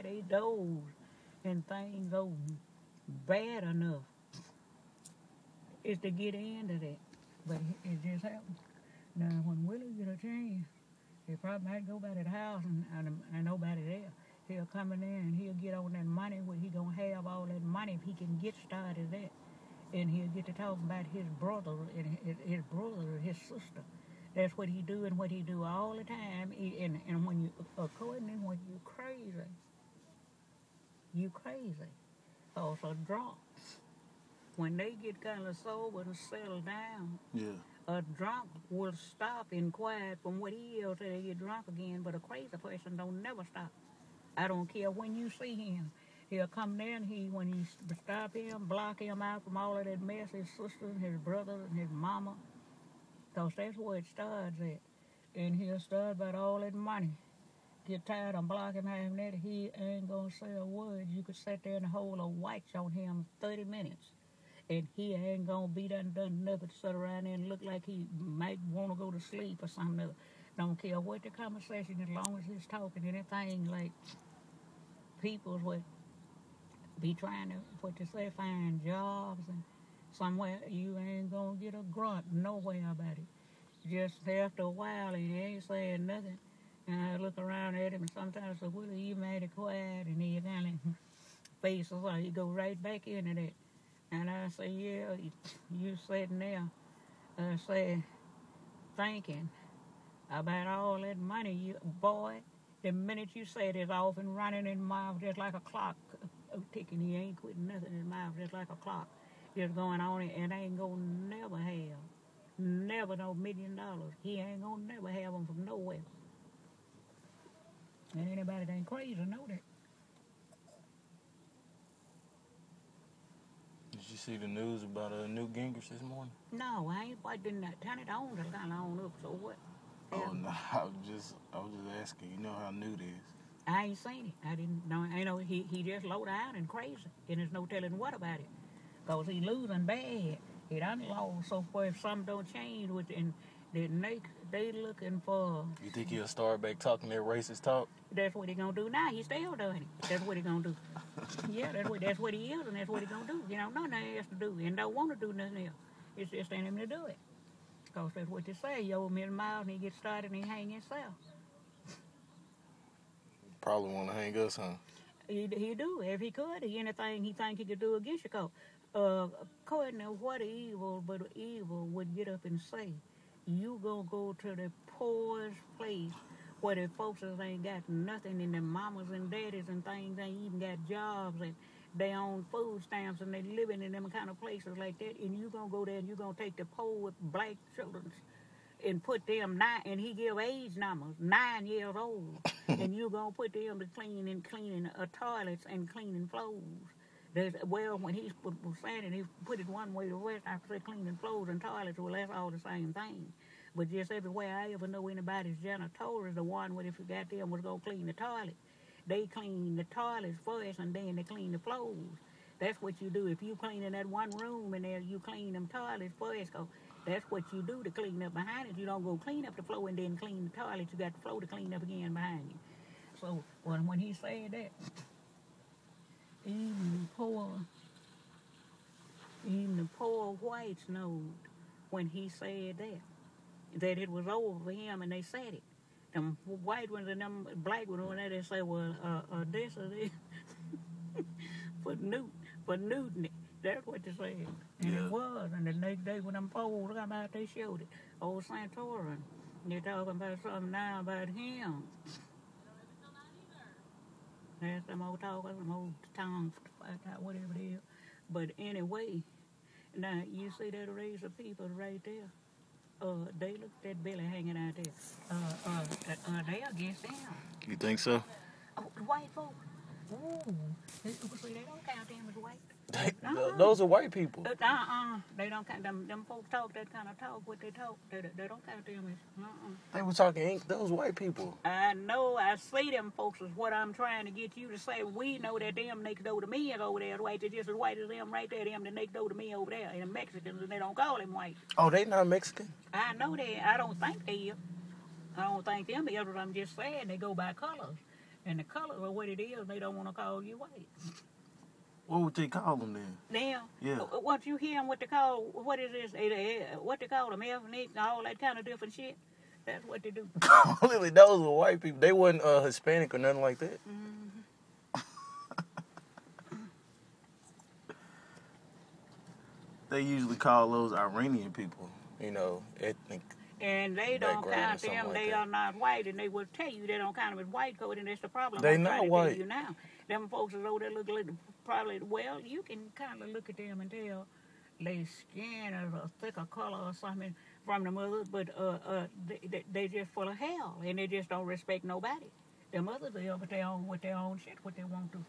they doze and things go bad enough is to get into that. But it just happened. Now, when Willie get a chance, he probably might go by that house and nobody there. He'll come in there and he'll get on that money where he gonna have all that money if he can get started at. And he'll get to talking about his brother and his brother or his sister. That's what he do and what he do all the time. And when you, according to when you crazy. Also drunk. When they get kind of sober and settle down, a drunk will stop and quiet from what he is till they get drunk again. But a crazy person don't never stop. I don't care when you see him. He'll come there and when you stop him, block him out from all of that mess, his sister, his brother, and his mama. Because that's where it starts at. And he'll start about all that money. Get tired of blocking him that, he ain't going to say a word. You could sit there and hold a watch on him 30 minutes. And he ain't going to be done nothing to sit around there and look like he might want to go to sleep or something else. Don't care what the conversation, as long as he's talking. Anything like people's would be trying to find jobs and somewhere you ain't going to get a grunt nowhere about it. Just after a while and he ain't saying nothing. And I look around at him and sometimes I say, Willie, you made it quiet. And he kind of faces like he go right back into that. And I say, yeah, you sitting there, I say, thinking about all that money, you boy. The minute you say it, it's off and running in mouth just like a clock ticking. He ain't quitting nothing in mouth just like a clock. Just going on and ain't gonna never have, never no $1 million. He ain't gonna never have them from nowhere. And anybody that ain't crazy know that. Did you see the news about Newt Gingrich this morning? No, I ain't. I didn't turn it on. It's kind of on up. So what? Oh no, I was just asking. You know how Newt is. I ain't seen it. I didn't know. I know he just low down and crazy, and there's no telling what about it. Cause he losing bad. He done lost. So far, if something don't change with and they looking for. You think he'll start back talking that racist talk? That's what he gonna do now. He still doing it. That's what he gonna do. Yeah, that's what he is, and that's what he gonna do. You know, nothing else to do, and don't want to do nothing else. It's just in him to do it. Cause that's what they say. You owe him $1 million, and he gets started and he hang himself. Probably want to hang us, huh? He do. If he could, anything he think he could do against you. Cause according to what evil, but evil would get up and say, you gonna go to the poorest place where the folks ain't got nothing, and their mamas and daddies and things ain't even got jobs, and they own food stamps, and they living in them kind of places like that, and you gonna go there and you gonna take the poor with black children and put them and he give age numbers, 9 years old, and you gonna put them to cleaning toilets and cleaning floors. Well, when he was saying it, he put it one way to rest. I said cleaning floors and toilets, well, that's all the same thing. But just everywhere I ever know anybody's janitor is the one where if you got them was going to clean the toilet. They clean the toilets first and then they clean the floors. That's what you do. If you clean in that one room and there you clean them toilets first, that's what you do to clean up behind it. You don't go clean up the floor and then clean the toilet. You got the floor to clean up again behind you. So when he said that, even the poor whites know when he said that it was over for him, and they said it. Them white ones and them black ones, when they say, well, this or this, for Newton, that's what they said. And it was, and the next day when them polls come out, they showed it. Old Santorum, they're talking about something now about him. That's some old talk, some old tongue, whatever it is. But anyway, now you see that race of people right there. They look at that belly hanging out there. They against him. You think so? Oh, the white folks. Ooh. See, they don't count them as white. Those are white people. They don't count them folks talk that kind of talk. What they talk, they don't count them as. They were talking those white people. I know. I see them folks is what I'm trying to get you to say. We know that them next door to me is over there white. They're just as white as them right there. Them the next door to me over there, and the Mexicans, and they don't call them white. Oh, they not Mexican? I know they. I don't think they is. I don't think them is, but I'm just saying they go by colors. And the color of what it is, they don't want to call you white. What would they call them then? Now, Yeah. Once you hear them, what they call, what is this? What they call them, ethnic and all that kind of different shit. That's what they do. Lily, those were white people. They wasn't Hispanic or nothing like that. Mm-hmm. They usually call those Iranian people, you know, ethnic. And they don't count them. They are not white, and they will tell you they don't count them as white coat, and that's the problem. They not white. Tell you now, them folks is over there look like probably. Well, you can kind of look at them and tell their skin is a thicker color or something from the mothers, but they just full of hell, and they just don't respect nobody. The mothers are with their own shit, what they want to.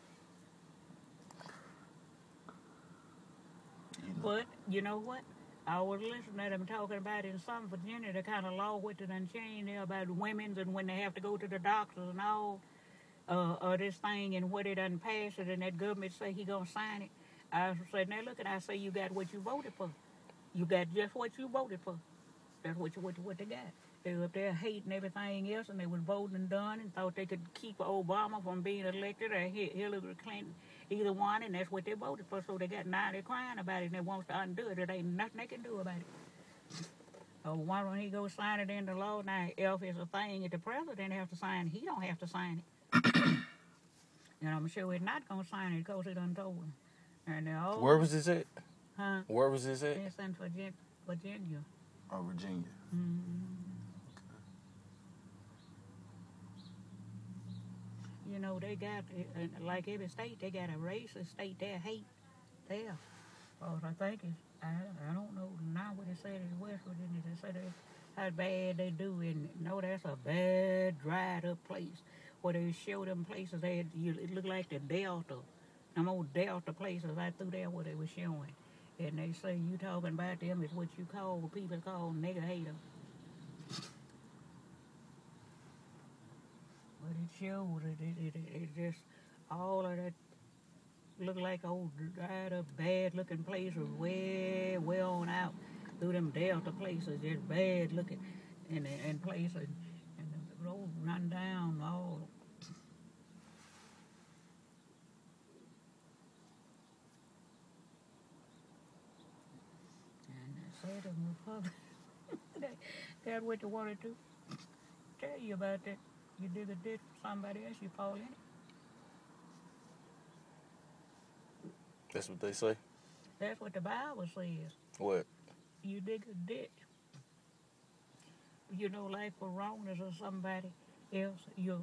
But you know what? I was listening to them talking about in some Virginia, the kind of law what they done changed there about women's and when they have to go to the doctors and all this thing and what they done passed it and that government say he gonna sign it. I said, now look, and I say you got what you voted for. You got just what you voted for. That's what they got. They were up there hating everything else, and they was voting and done and thought they could keep Obama from being elected or Hillary Clinton, either one, and that's what they voted for. So they got now they're crying about it and they wants to undo it. There ain't nothing they can do about it. Why don't he go sign it into law? Now, if it's a thing that the president have to sign, he don't have to sign it. And I'm sure he's not going to sign it because he done told him. And where was this at? Huh? Where was this at? It's in Virginia. Oh, Virginia. Mm-hmm. You know, they got, like every state, they got a racist state there, hate there. Oh, I think it's, I don't know now what they said in West Virginia. They said how bad they do. And no, that's a bad, dried up place. Where they show them places, it look like the Delta. Them old Delta places right through there where they were showing. And they say you talking about them is what you call, what people call nigger hater. But it shows it just all of that look like old dried up bad looking places way on out through them Delta places, just bad looking and places and the road run down all. And I said them Republicans, that's what they wanted to tell you about that. You did a ditch for somebody else, you fall in it. That's what they say? That's what the Bible says. What? You dig a ditch. You know, like for wrongness or somebody else, you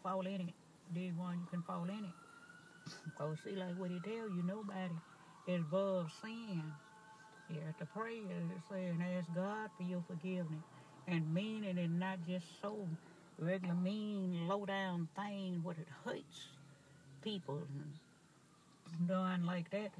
fall in it. Dig one, you can fall in it. Oh, see, like what he tell you, nobody is above sin. You have to pray and say and ask God for your forgiveness. And meaning it not just so regular mean, low down thing, what it hurts people and done like that.